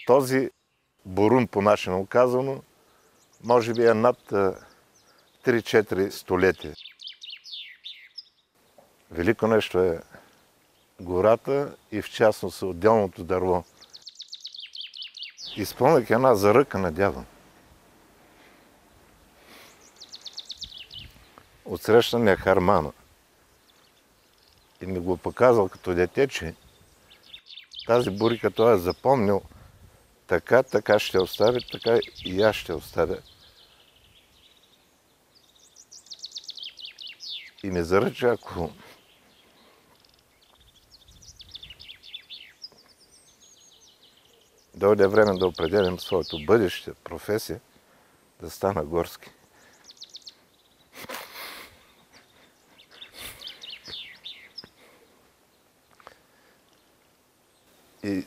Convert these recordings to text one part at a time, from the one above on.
Този бурун, по-нашему казано, може би е над 3-4 столетия. Велико нещо е гората и в частност отделното дърво. Изпълних една заръка на дядо. Отсрещна ми е Хармана и ми го показал като дете, че тази бурика той е запомнил така ще оставя, така и аз ще оставя. И ми заръча, ако дойде време да определям своето бъдеще, професия, да стана горски. И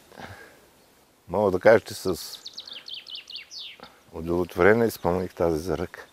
мога да кажа, че с удовлетворение изпълних тази заръка.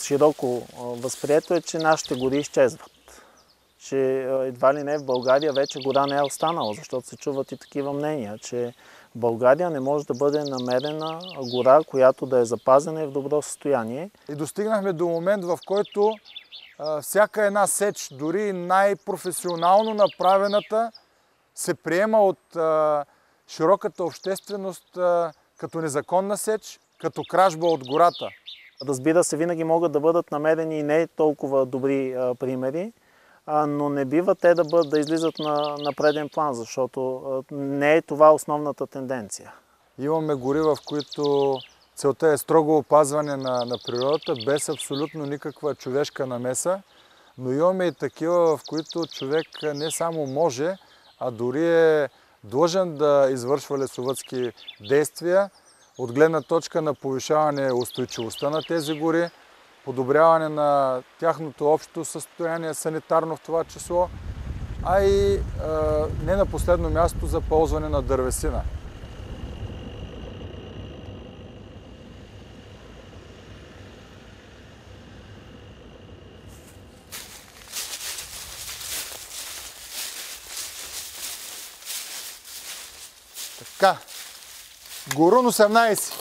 Широко възприето е, че нашите гори изчезват. Че едва ли не в България вече гора не е останала, защото се чуват и такива мнения, че в България не може да бъде намерена гора, която да е запазена и в добро състояние. И достигнахме до момент, в който всяка една сеч, дори най-професионално направената, се приема от широката общественост като незаконна сеч, като кражба от гората. Разбира се, винаги могат да бъдат намерени и не толкова добри примери, но не бива те да излизат на преден план, защото не е това основната тенденция. Имаме гори, в които целта е строго опазване на природата, без абсолютно никаква човешка намеса, но имаме и такива, в които човек не само може, а дори е длъжен да извършва лесовъдски действия, от гледна точка на повишаване устойчивостта на тези гори, подобряване на тяхното общо състояние, санитарно в това число, а и не на последно място за ползване на дървесина. Така, Горун 18.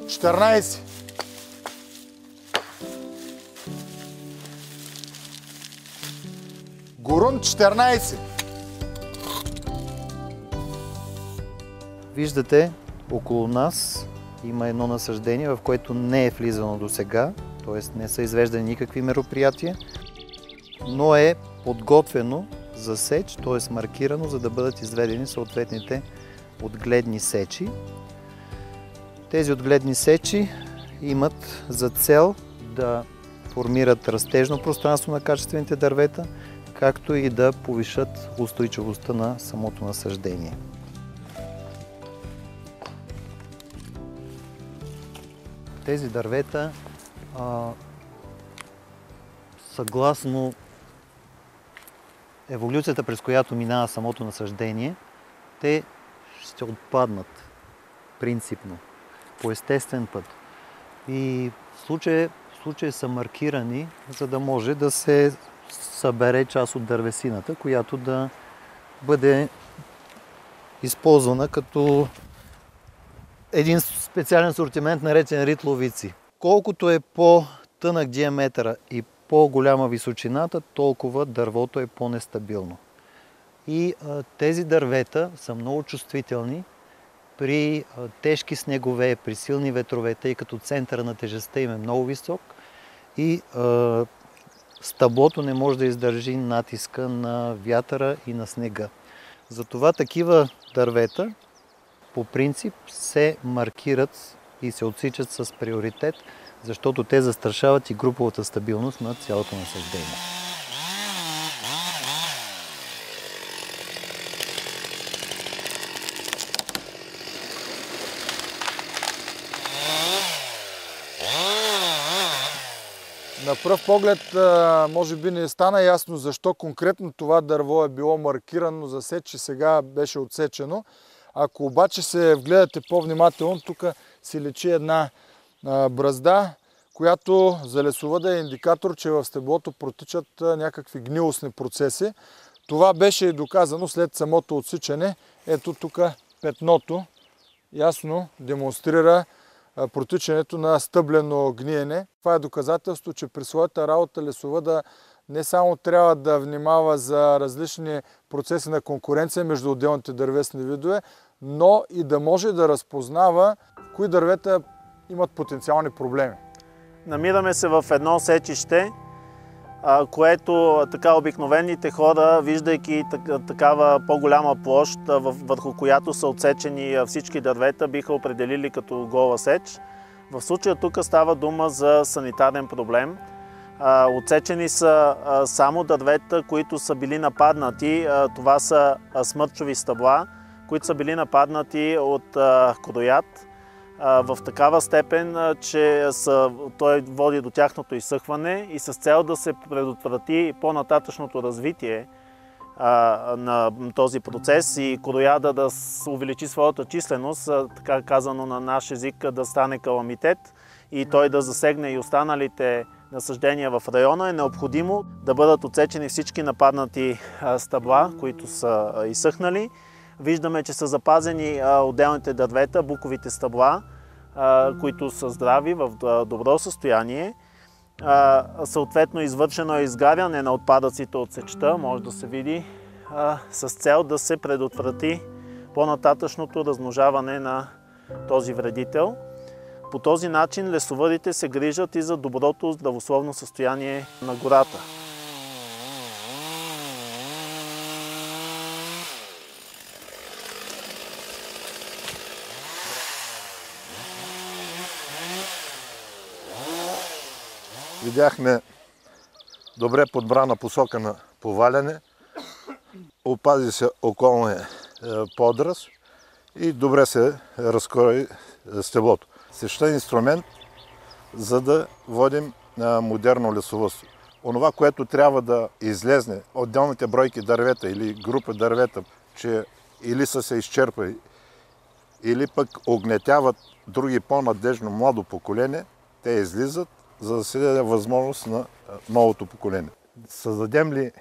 Четирнайсет. Горун 14. Виждате, около нас има едно насаждение, в което не е влизано до сега, т.е. не са извеждани никакви мероприятия, но е подготвено за сеч, т.е. маркирано, за да бъдат изведени съответните отгледни сечи. Тези отгледни сечи имат за цел да формират растежно пространство на качествените дървета, както и да повишат устойчивостта на самото насаждение. Тези дървета, съгласно еволюцията, през която минава самото насаждение, те ще отпаднат принципно, по естествен път. И в случая са маркирани, за да може да се събере част от дървесината, която да бъде използвана като един специален сортимент, наречен ритловици. Колкото е по-тънък диаметъра и по-голяма височината, толкова дървото е по-нестабилно. И тези дървета са много чувствителни при тежки снегове, при силни ветрове, тъй като центъра на тежестта им е много висок и стъблото не може да издържи натиска на вятъра и на снега. Затова такива дървета по принцип се маркират и се отсичат с приоритет, защото те застрашават и груповата стабилност на цялото насаждение. На пръв поглед, може би не стана ясно защо конкретно това дърво е било маркирано за сеч и сега беше отсечено. Ако обаче се вгледате по-внимателно, тук си личи една бразда, която за лесовъда е индикатор, че в стеблото протичат някакви гнилостни процеси. Това беше и доказано след самото отсичане. Ето тук петното ясно демонстрира протичането на стъблено гниене. Това е доказателство, че при своята работа лесовъда не само трябва да внимава за различни процеси на конкуренция между отделните дървесни видове, но и да може да разпознава кои дървета имат потенциални проблеми. Намираме се в едно сечище, което така обикновените хора, виждайки такава по-голяма площ, върху която са отсечени всички дървета, биха определили като гола сеч. В случая тук става дума за санитарен проблем. Отсечени са само дървета, които са били нападнати. Това са смърчови стъбла, които са били нападнати от корояд в такава степен, че той води до тяхното изсъхване и с цел да се предотврати по-нататъчното развитие на този процес и корояда да увеличи своята численост, така казано на наш език, да стане каламитет и той да засегне и останалите насаждения в района, е необходимо да бъдат отсечени всички нападнати стъбла, които са изсъхнали. Виждаме, че са запазени отделните дървета, буковите стъбла, които са здрави, в добро състояние. Съответно, извършено е изгаряне на отпадъците от сечта, може да се види, с цел да се предотврати по-нататъчното размножаване на този вредител. По този начин лесовъдите се грижат и за доброто здравословно състояние на гората. Видяхме добре подбрана посока на поваляне, опази се околния подръст и добре се разкрои стеблото. Сечта е инструмент, за да водим модерно лесовъдство. Онова, което трябва да излезне, отделните бройки дървета или група дървета, че или са се изчерпали, или пък огнетяват други по-надежно младо поколение, те излизат, за да се даде възможност на новото поколение. Създадем ли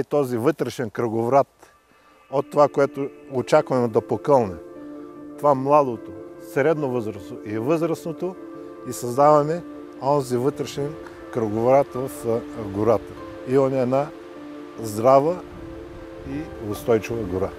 този вътрешен кръговрат от това, което очакваме да покълне, това младото, средно възрастно и възрастното, и създаваме онзи вътрешен кръговрат в гората. И он е една здрава и устойчива гора.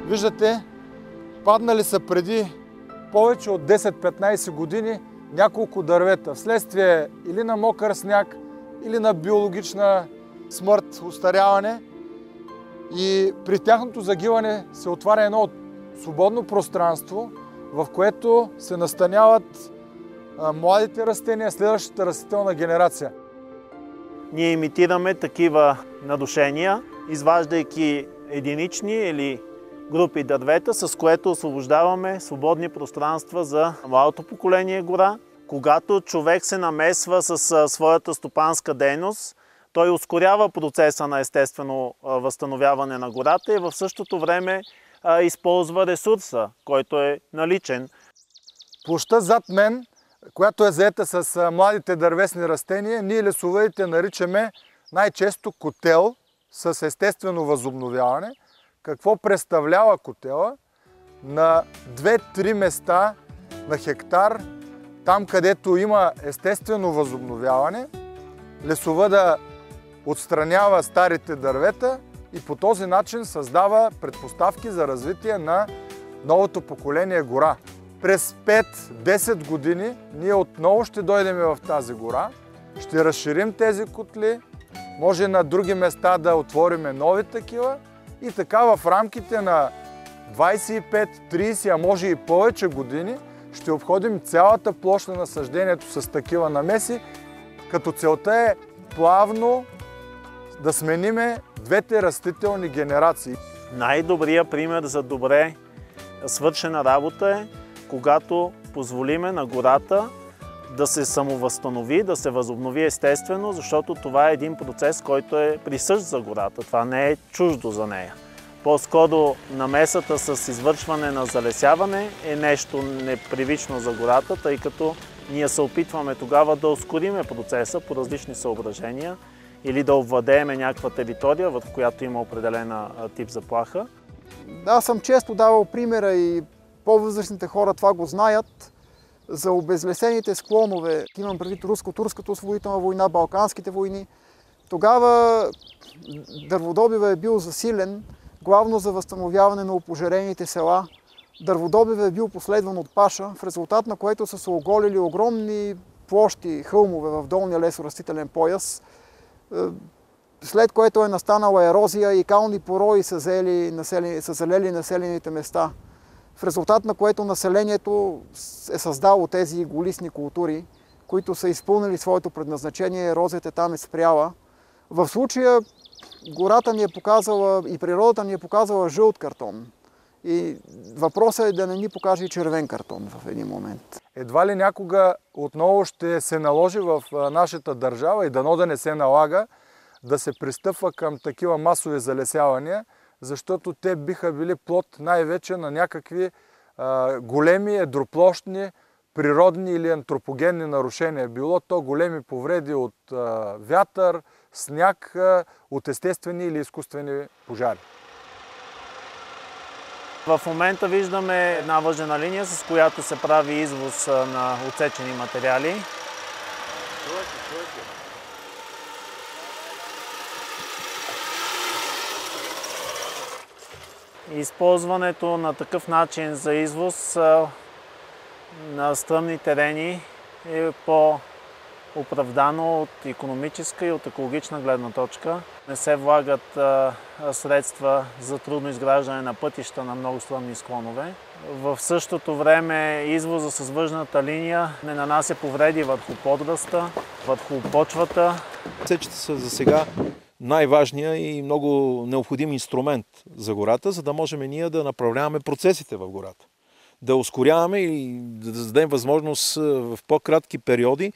Виждате, паднали са преди повече от 10-15 години няколко дървета, вследствие или на мокър сняг, или на биологична смърт, устаряване. И при тяхното загиване се отваря едно свободно пространство, в което се настаняват младите растения, следващата растителна генерация. Ние имитираме такива надушения, изваждайки единични или групи дървета, с което освобождаваме свободни пространства за младото поколение гора. Когато човек се намесва с своята стопанска дейност, той ускорява процеса на естествено възстановяване на гората и в същото време използва ресурса, който е наличен. Площта зад мен, която е заета с младите дървесни растения, ние лесовъдите наричаме най-често котел с естествено възобновяване. Какво представлява котела? На 2-3 места на хектар, там където има естествено възобновяване, лесовъда отстранява старите дървета и по този начин създава предпоставки за развитие на новото поколение гора. През 5-10 години ние отново ще дойдем в тази гора, ще разширим тези котли, може на други места да отворим нови такива и така в рамките на 25, 30, а може и повече години ще обходим цялата площ на насаждението с такива намеси, като целта е плавно да смениме двете растителни генерации. Най-добрият пример за добре свършена работа е, когато позволиме на гората да се самовъзстанови, да се възобнови естествено, защото това е един процес, който е присъщ за гората. Това не е чуждо за нея. По-скоро намесата с извършване на залесяване е нещо непривично за гората, тъй като ние се опитваме тогава да ускориме процеса по различни съображения или да овладееме някаква територия, в която има определена тип заплаха. Аз съм често давал примера и по-възрастните хора това го знаят, за обезлесените склонове, имам предвид руско-турската освободителна война, балканските войни. Тогава дърводобивът е бил засилен, главно за възстановяване на опожарените села. Дърводобивът е бил последван от паша, в резултат на което са се оголили огромни площи, хълмове в долния лесорастителен пояс, след което е настанала ерозия и кални порои са залели населените места. В резултат на което населението е създало тези голистни култури, които са изпълнили своето предназначение, ерозията там е спряла. В случая гората ни е показала и природата ни е показала жълт картон. И въпросът е да не ни покаже и червен картон в един момент. Едва ли някога отново ще се наложи в нашата държава и дано да не се налага да се пристъпва към такива масови залесявания, защото те биха били плод най-вече на някакви големи едроплощни, природни или антропогенни нарушения. Било то големи повреди от вятър, сняг, от естествени или изкуствени пожари. В момента виждаме една въжена линия, с която се прави извоз на отсечени материали. Използването на такъв начин за извоз на стръмни терени е по-оправдано от икономическа и от екологична гледна точка. Не се влагат средства за трудно изграждане на пътища на много стръмни склонове. В същото време извоза с въжната линия не нанася повреди върху подръста, върху почвата. Сечите са за сега най-важният и много необходим инструмент за гората, за да можем ние да направляваме процесите в гората. Да ускоряваме и да дадем възможност в по-кратки периоди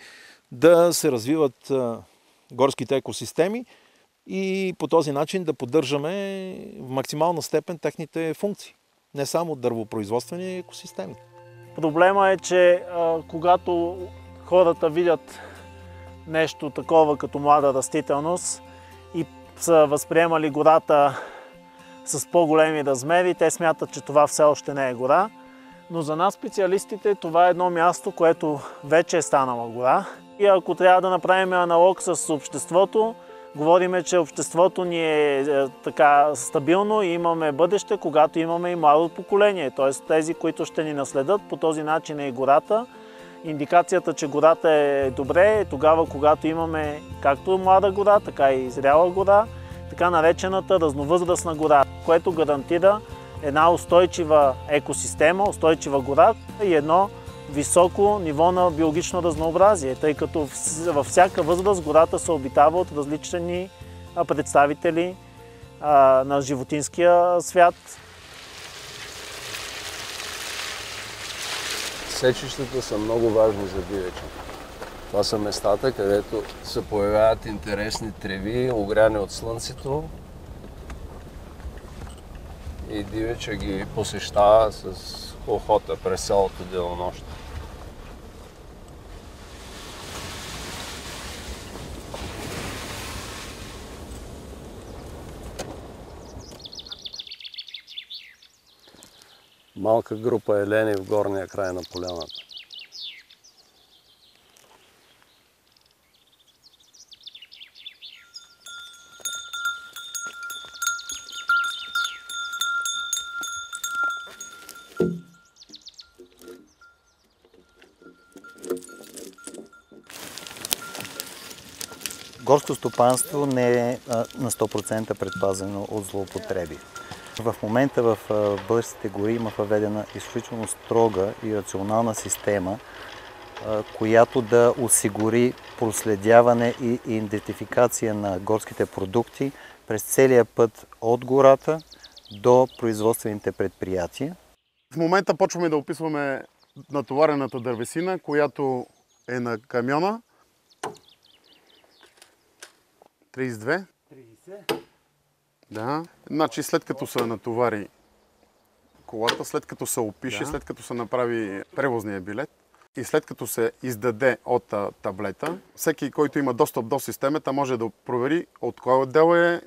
да се развиват горските екосистеми и по този начин да поддържаме в максимална степен техните функции. Не само дървопроизводствени екосистеми. Проблема е, че когато хората видят нещо такова като млада растителност и са възприемали гората с по-големи размери, те смятат, че това все още не е гора. Но за нас, специалистите, това е едно място, което вече е станала гора. И ако трябва да направим аналог с обществото, говориме, че обществото ни е така стабилно и имаме бъдеще, когато имаме и младо поколение. Т.е. тези, които ще ни наследят, по този начин е и гората. Индикацията, че гората е добре, е тогава, когато имаме както млада гора, така и зряла гора, така наречената разновъзрастна гора, което гарантира една устойчива екосистема, устойчива гора и едно високо ниво на биологично разнообразие, тъй като във всяка възраст гората се обитава от различни представители на животинския свят. Сечищата са много важни за дивеча. Това са местата, където се появяват интересни треви, огряни от слънцето. И дивеча ги посещава с охота през цялото денонощие. Малка група елени в горния край на поляната. Горско стопанство не е на 100% предпазено от злоупотреби. В момента в българските гори има въведена изключително строга и рационална система, която да осигури проследяване и идентификация на горските продукти през целия път от гората до производствените предприятия. В момента почваме да описваме натоварената дървесина, която е на камиона. 32. 30. Да. Значи след като се натовари колата, след като се опише, след като се направи превозния билет и след като се издаде от таблета, всеки, който има достъп до системата, може да провери от кой отдел е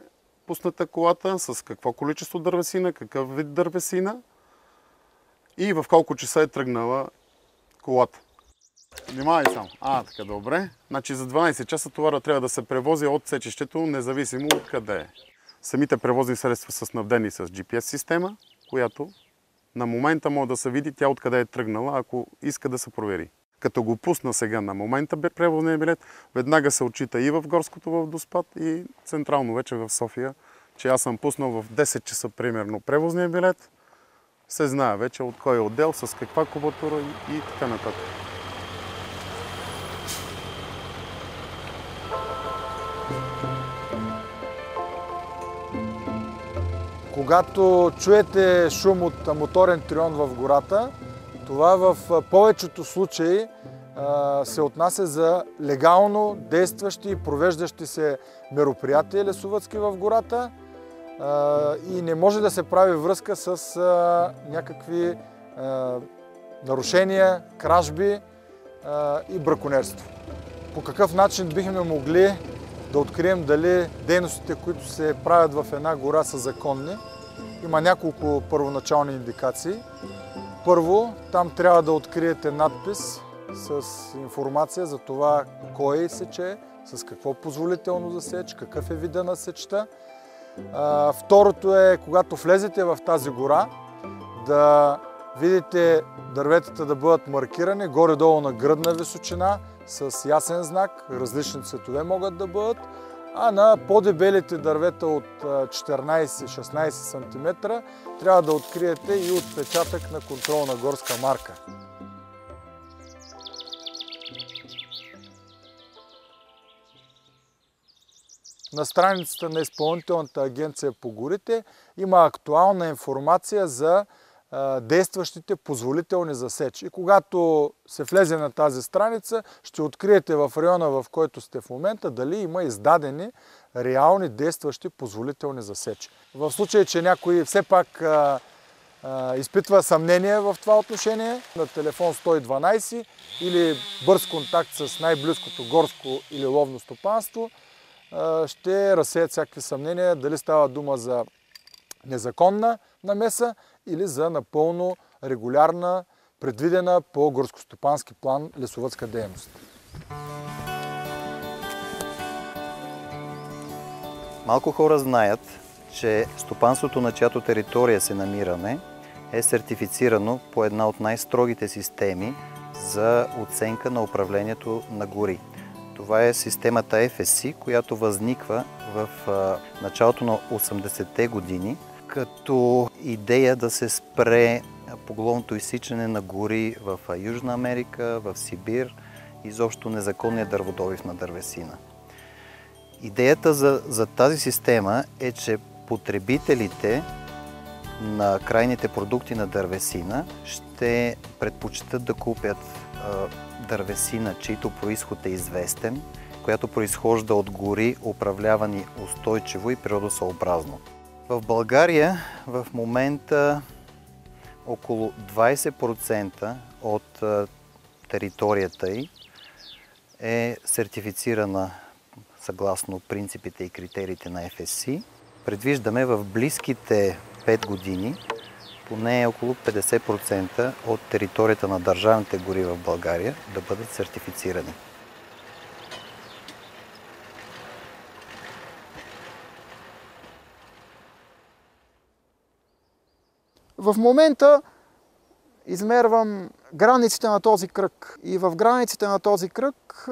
пусната колата, с какво количество дървесина, какъв вид дървесина и в колко часа е тръгнала колата. Внимавай само. Така, добре. Значи за 12 часа товара трябва да се превози от сечището, независимо от къде е. Самите превозни средства са снабдени с GPS система, която на момента може да се види тя откъде е тръгнала, ако иска да се провери. Като го пусна сега на момента превозния билет, веднага се отчита и в Горското в Доспат, и централно вече в София, че аз съм пуснал в 10 часа примерно превозния билет. Се знае вече от кой отдел, с каква кубатура и така нататък. Когато чуете шум от моторен трион в гората, това в повечето случаи се отнася за легално действащи и провеждащи се мероприятия лесовъдски в гората и не може да се прави връзка с някакви нарушения, кражби и браконерство. По какъв начин бихме могли да открием дали дейностите, които се правят в една гора, са законни? Има няколко първоначални индикации. Първо, там трябва да откриете надпис с информация за това кой сече, с какво позволително за сеч, какъв е вида на сечта. Второто е, когато влезете в тази гора, да видите дърветата да бъдат маркирани горе-долу на гръдна височина с ясен знак, различни цветове могат да бъдат, а на по-дебелите дървета от 14-16 см трябва да откриете и отпечатък на контролна горска марка. На страницата на Изпълнителната агенция по горите има актуална информация за действащите позволителни за сеч. И когато се влезе на тази страница, ще откриете в района, в който сте в момента, дали има издадени реални действащи позволителни за сеч. В случай, че някой все пак изпитва съмнение в това отношение, на телефон 112 или бърз контакт с най-близкото горско или ловно стопанство, ще разсеят всякакви съмнения дали става дума за незаконна намеса или за напълно регулярна, предвидена по горскостопански план лесовъдска дейност. Малко хора знаят, че стопанството, на чиято територия се намираме, е сертифицирано по една от най-строгите системи за оценка на управлението на гори. Това е системата FSC, която възниква в началото на 80-те години, като идея да се спре поголовното изсичане на гори в Южна Америка, в Сибир, изобщо незаконния дърводобив на дървесина. Идеята за тази система е, че потребителите на крайните продукти на дървесина ще предпочитат да купят дървесина, чийто произход е известен, която произхожда от гори, управлявани устойчиво и природосъобразно. В България в момента около 20% от територията й е сертифицирана съгласно принципите и критериите на FSC. Предвиждаме в близките 5 години поне около 50% от територията на държавните гори в България да бъдат сертифицирани. В момента измервам границите на този кръг. И в границите на този кръг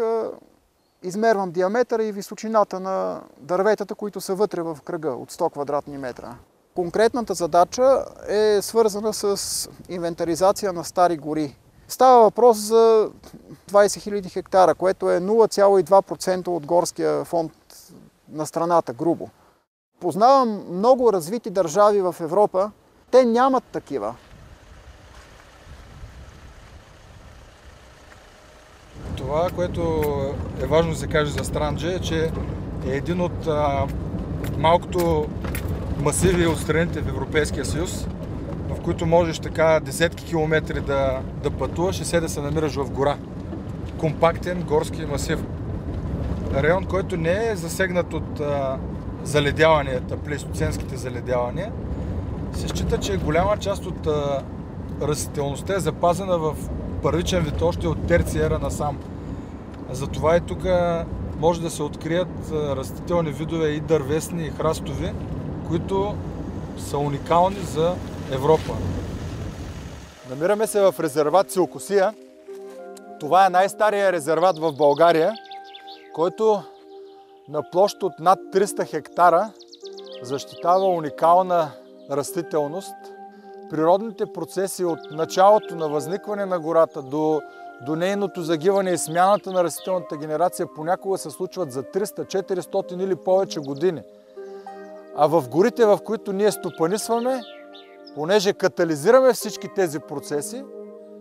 измервам диаметъра и височината на дърветата, които са вътре в кръга от 100 квадратни метра. Конкретната задача е свързана с инвентаризация на стари гори. Става въпрос за 20 000 хектара, което е 0,2% от горския фонд на страната, грубо. Познавам много развити държави в Европа. Те нямат такива. Това, което е важно да се каже за Странджа, е, че е един от малкото масиви от страните в Европейския съюз, в които можеш така десетки километри да пътуваш и все да се намираш в гора. Компактен горски масив. Район, който не е засегнат от заледяванията, плейстоценските заледявания. Се счита, че голяма част от растителността е запазена в първичен вид още от терциера насам. Затова и тук може да се открият растителни видове и дървесни, и храстови, които са уникални за Европа. Намираме се в резерват Силкосия. Това е най-стария резерват в България, който на площ от над 300 хектара защитава уникална растителност. Природните процеси от началото на възникване на гората до нейното загиване и смяната на растителната генерация понякога се случват за 300, 400 или повече години. А в горите, в които ние стопанисваме, понеже катализираме всички тези процеси,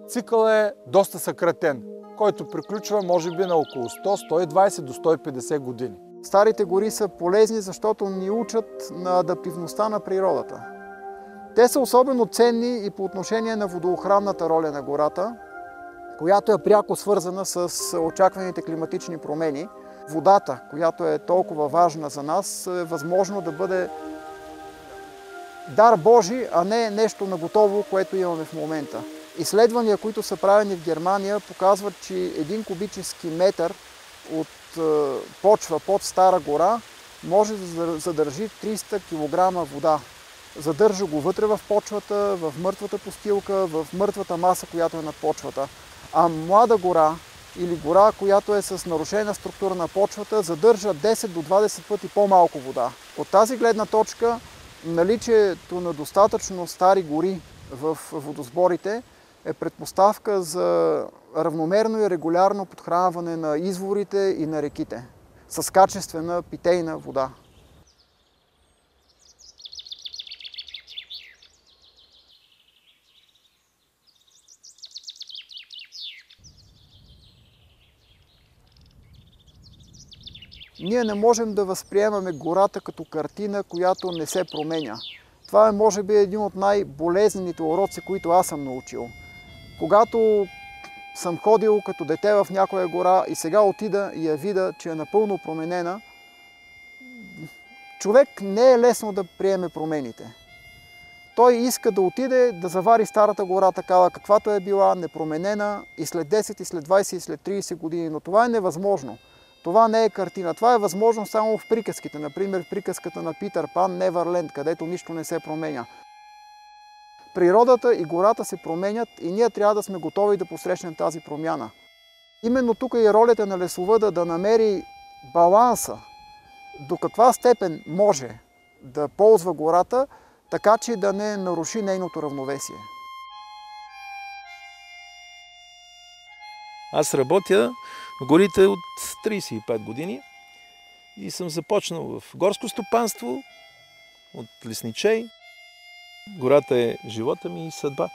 цикъл е доста съкратен, който приключва може би на около 100, 120 до 150 години. Старите гори са полезни, защото ни учат на адаптивността на природата. Те са особено ценни и по отношение на водоохранната роля на гората, която е пряко свързана с очакваните климатични промени. Водата, която е толкова важна за нас, е възможно да бъде дар Божи, а не нещо наготово, което имаме в момента. Изследвания, които са правени в Германия, показват, че 1 кубически метър от почва под стара гора може да задържи 300 кг вода. Задържа го вътре в почвата, в мъртвата постилка, в мъртвата маса, която е над почвата. А млада гора или гора, която е с нарушена структура на почвата, задържа 10 до 20 пъти по-малко вода. От тази гледна точка, наличието на достатъчно стари гори в водосборите е предпоставка за равномерно и регулярно подхранване на изворите и на реките с качествена питейна вода. Ние не можем да възприемаме гората като картина, която не се променя. Това е, може би, един от най-болезнените уроци, които аз съм научил. Когато съм ходил като дете в някоя гора и сега отида и я видя, че е напълно променена, човек не е лесно да приеме промените. Той иска да отиде, да завари старата гора такава, каквато е била, непроменена и след 10, и след 20, и след 30 години, но това е невъзможно. Това не е картина. Това е възможно само в приказките. Например, в приказката на Питър Пан "Неверленд", където нищо не се променя. Природата и гората се променят и ние трябва да сме готови да посрещнем тази промяна. Именно тук е ролята на лесовъда да намери баланса, до каква степен може да ползва гората, така че да не наруши нейното равновесие. Аз работя в горите от 35 години и съм започнал в горско стопанство, от лесничей. Гората е живота ми и съдба.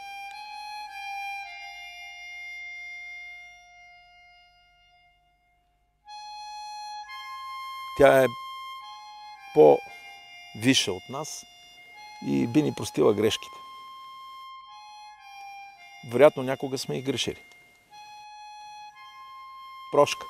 Тя е по-висша от нас и би ни простила грешките. Вероятно някога сме и грешили. Прошка.